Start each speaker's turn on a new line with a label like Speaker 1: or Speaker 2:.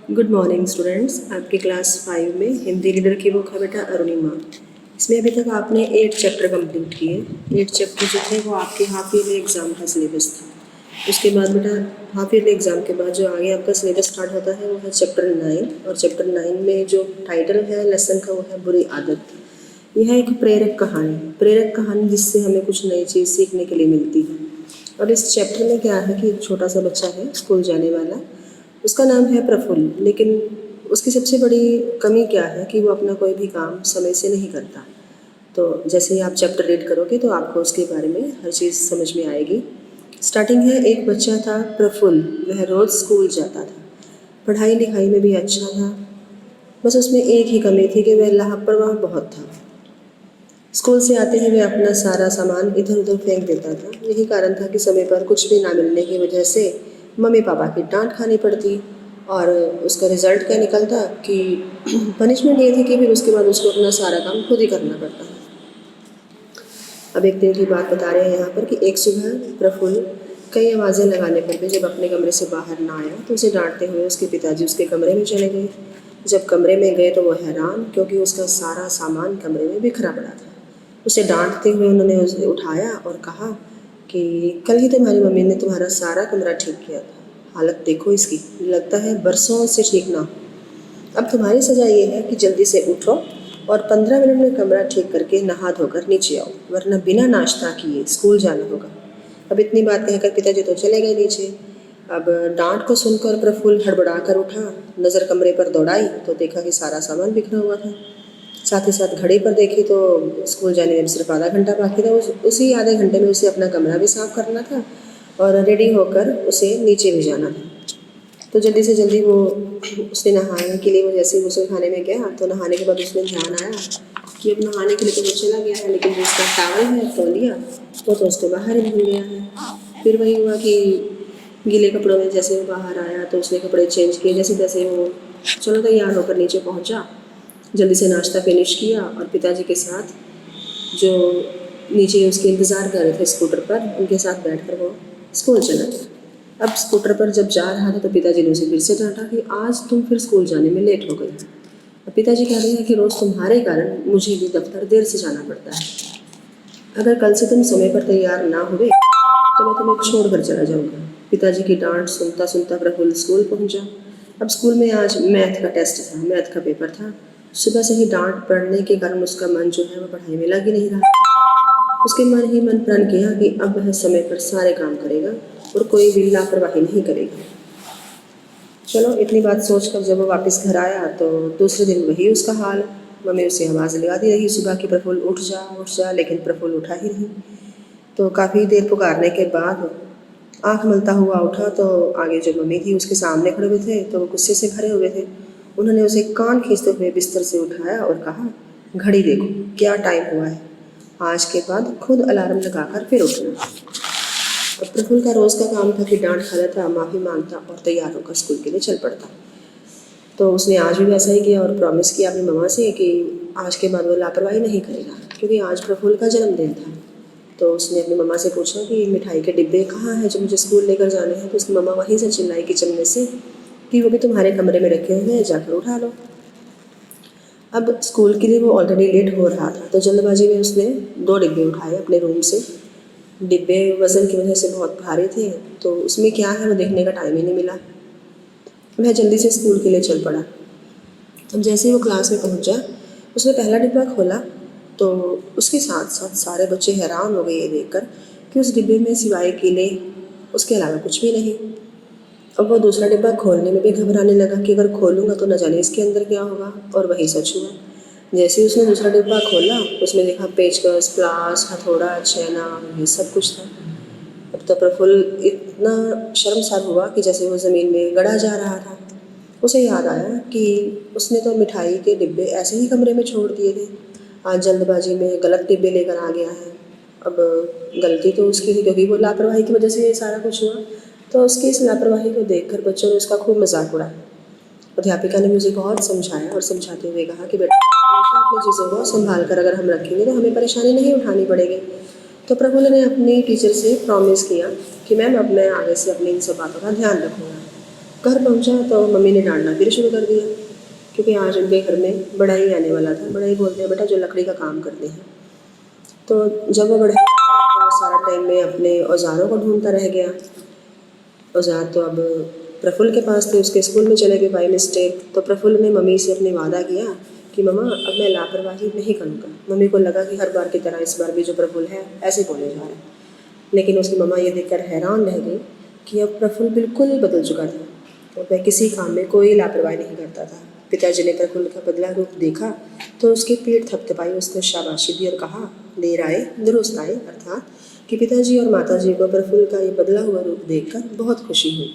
Speaker 1: Good morning students. आपकी class 5 में Hindi reader की बुक है बेटा अरुणिमा। इसमें अभी तक आपने 8 चैप्टर कंप्लीट किए। 8 चैप्टर जो थे वो आपके हाफ ईयरली एग्ज़ाम का सिलेबस था। उसके बाद बेटा हाफ ईयरली एग्ज़ाम के बाद जो आगे आपका सिलेबस स्टार्ट होता है वो है चैप्टर 9। और चैप्टर 9 में जो टाइटल है लेसन का वो है बुरी आदत। यह एक प्रेरक कहानी जिससे हमें कुछ नई चीज़ सीखने के लिए मिलती है। और इस चैप्टर में क्या है कि एक छोटा सा बच्चा है स्कूल जाने वाला, उसका नाम है प्रफुल्ल। लेकिन उसकी सबसे बड़ी कमी क्या है कि वो अपना कोई भी काम समय से नहीं करता। तो जैसे ही आप चैप्टर रीड करोगे तो आपको उसके बारे में हर चीज़ समझ में आएगी। स्टार्टिंग है, एक बच्चा था प्रफुल्ल, वह रोज़ स्कूल जाता था, पढ़ाई लिखाई में भी अच्छा था। बस उसमें एक ही कमी थी कि वह लापरवाह बहुत था। स्कूल से आते ही वह अपना सारा सामान इधर उधर फेंक देता था। यही कारण था कि समय पर कुछ भी ना मिलने की वजह से मम्मी पापा की डांट खानी पड़ती। और उसका रिज़ल्ट क्या निकलता कि पनिशमेंट ये थी कि फिर उसके बाद उसको अपना सारा काम खुद ही करना पड़ता है। अब एक दिन की बात बता रहे हैं यहाँ पर कि एक सुबह प्रफुल्ल कई आवाज़ें लगाने पर भी जब अपने कमरे से बाहर ना आया तो उसे डांटते हुए उसके पिताजी उसके कमरे में चले गए। जब कमरे में गए तो वो हैरान, क्योंकि उसका सारा सामान कमरे में बिखरा पड़ा था। उसे डांटते हुए उन्होंने उसे उठाया और कहा कि कल ही तुम्हारी मम्मी ने तुम्हारा सारा कमरा ठीक किया था, हालत देखो इसकी, लगता है बरसों से ठीक ना हो। अब तुम्हारी सज़ा ये है कि जल्दी से उठो और 15 मिनट में कमरा ठीक करके नहा धोकर नीचे आओ, वरना बिना नाश्ता किए स्कूल जाना होगा। अब इतनी बात कहकर पिताजी तो चले गए नीचे। अब डांट को सुनकर प्रफुल्ल हड़बड़ा कर उठा, नज़र कमरे पर दौड़ाई तो देखा कि सारा सामान बिखरा हुआ था। साथ ही साथ घड़ी पर देखी तो स्कूल जाने में सिर्फ आधा घंटा बाकी था। उसी आधे घंटे में उसे अपना कमरा भी साफ़ करना था और रेडी होकर उसे नीचे भी जाना था। तो जल्दी से जल्दी वो उसने नहाने के लिए, वो जैसे गुस्ल खाने में गया तो नहाने के बाद उसमें ध्यान आया कि अब नहाने के लिए तो वो चला गया है, लेकिन जो उसका टावल है तौलिया वो तो उसको बाहर ही भूल गया है। फिर वही हुआ कि गीले कपड़ों में जैसे वो बाहर आया तो उसने कपड़े चेंज किए, जैसे तैसे वो चलो तैयार होकर नीचे पहुंचा, जल्दी से नाश्ता फिनिश किया और पिताजी के साथ जो नीचे उसके इंतज़ार कर रहे थे स्कूटर पर, उनके साथ बैठकर वो स्कूल चला गया। अब स्कूटर पर जब जा रहा था तो पिताजी ने उसे फिर से डांटा कि आज तुम फिर स्कूल जाने में लेट हो गई। अब पिताजी कह रहे हैं कि रोज़ तुम्हारे कारण मुझे भी दफ्तर देर से जाना पड़ता है। अगर कल से तुम समय पर तैयार ना हुए तो मैं तुम्हें छोड़ कर चला जाऊँगा। पिताजी की डांट सुनता सुनता प्रफुल्ल स्कूल पहुँचा। अब स्कूल में आज मैथ का टेस्ट था, मैथ का पेपर था। सुबह से ही डांट पड़ने के कारण उसका मन जो है वो पढ़ाई में लग ही नहीं रहा। उसके मन ही मन प्रण किया कि अब वह समय पर सारे काम करेगा और कोई भी लापरवाही नहीं करेगा। चलो इतनी बात सोचकर जब वो वापस घर आया तो दूसरे दिन वही उसका हाल। मम्मी उसे आवाज़ लगाती रही सुबह कि प्रफुल्ल उठ जा, लेकिन प्रफुल्ल उठा ही नहीं। तो काफ़ी देर पुकारने के बाद आँख मलता हुआ उठा तो आगे जो मम्मी थी उसके सामने खड़े हुए थे, तो वो गुस्से से भरे हुए थे। उन्होंने उसे कान खींचते हुए बिस्तर से उठाया और कहा, घड़ी देखो क्या टाइम हुआ है, आज के बाद खुद अलार्म लगाकर फिर उठना। अब प्रफुल्ल का रोज़ का काम था कि डांट खाता था, माफ़ी मांगता और तैयार होकर स्कूल के लिए चल पड़ता। तो उसने आज भी वैसा ही किया और प्रॉमिस किया अपनी मम्मा से कि आज के बाद वो लापरवाही नहीं करेगा, क्योंकि आज प्रफुल्ल का जन्मदिन था। तो उसने अपनी मम्मा से पूछा कि मिठाई के डिब्बे कहाँ हैं जो मुझे स्कूल लेकर जाने हैं। तो उसकी मम्मा वहीं से चिल्लाई किचन में से कि वो भी तुम्हारे कमरे में रखे हुए हैं, जाकर उठा लो। अब स्कूल के लिए वो ऑलरेडी लेट हो रहा था, तो जल्दबाजी में उसने 2 डिब्बे उठाए अपने रूम से। डिब्बे वज़न की वजह से बहुत भारी थे, तो उसमें क्या है वो देखने का टाइम ही नहीं मिला। वह जल्दी से स्कूल के लिए चल पड़ा। अब जैसे ही वो क्लास में पहुंचा, उसने पहला डिब्बा खोला तो उसके साथ साथ सारे बच्चे हैरान हो गए ये देखकर कि उस डिब्बे में सिवाय केले उसके अलावा कुछ भी नहीं। अब वो दूसरा डिब्बा खोलने में भी घबराने लगा कि अगर खोलूँगा तो न जाने इसके अंदर क्या होगा, और वही सच हुआ। जैसे ही उसने दूसरा डिब्बा खोला उसमें देखा पेचकस, प्लास, हथौड़ा, छेना, ये सब कुछ था। अब तो प्रफुल्ल इतना शर्मसार हुआ कि जैसे वो ज़मीन में गड़ा जा रहा था। उसे याद आया कि उसने तो मिठाई के डिब्बे ऐसे ही कमरे में छोड़ दिए थे, आज जल्दबाजी में गलत डिब्बे लेकर आ गया है। अब गलती तो उसकी थी, क्योंकि वो लापरवाही की वजह से ये सारा कुछ हुआ। तो उसकी इस लापरवाही को देखकर बच्चों ने उसका खूब मजाक उड़ाया। अध्यापिका ने मुझे बहुत समझाया और समझाते हुए कहा कि बेटा हमेशा अपनी चीज़ों को संभाल कर अगर हम रखेंगे तो हमें परेशानी नहीं उठानी पड़ेगी। तो प्रफुल्ल ने अपनी टीचर से प्रॉमिस किया कि मैम अब मैं आगे से अपनी इन सब बातों का ध्यान रखूँगा। घर पहुंचा तो मम्मी ने डांटना फिर शुरू कर दिया, क्योंकि आज उनके घर में बढ़ई आने वाला था। बढ़ई बोलते हैं बेटा जो लकड़ी का काम करते हैं। तो जब वो बढ़ई आया तो वो सारा टाइम में अपने औजारों को ढूंढता रह गया। औजार तो अब प्रफुल्ल के पास थे, उसके स्कूल में चले गए बाई मिस्टेक। तो प्रफुल्ल ने मम्मी से अपने वादा किया कि मम्मा अब मैं लापरवाही नहीं करूँगा। मम्मी को लगा कि हर बार की तरह इस बार भी जो प्रफुल्ल है ऐसे बोले जा रहे हैं, लेकिन उसकी मम्मा ये देखकर हैरान रह गई कि अब प्रफुल्ल बिल्कुल ही बदल चुका था। तो वह किसी काम में कोई लापरवाही नहीं करता था। पिताजी ने प्रफुल्ल का बदला रूप देखा तो उसकी पीठ थपथपाई, उसको शाबाशी दी और कहा देर आए दुरुस्त आए, अर्थात कि पिताजी और माताजी को प्रफुल्ल का ये बदला हुआ रूप देखकर बहुत खुशी हुई।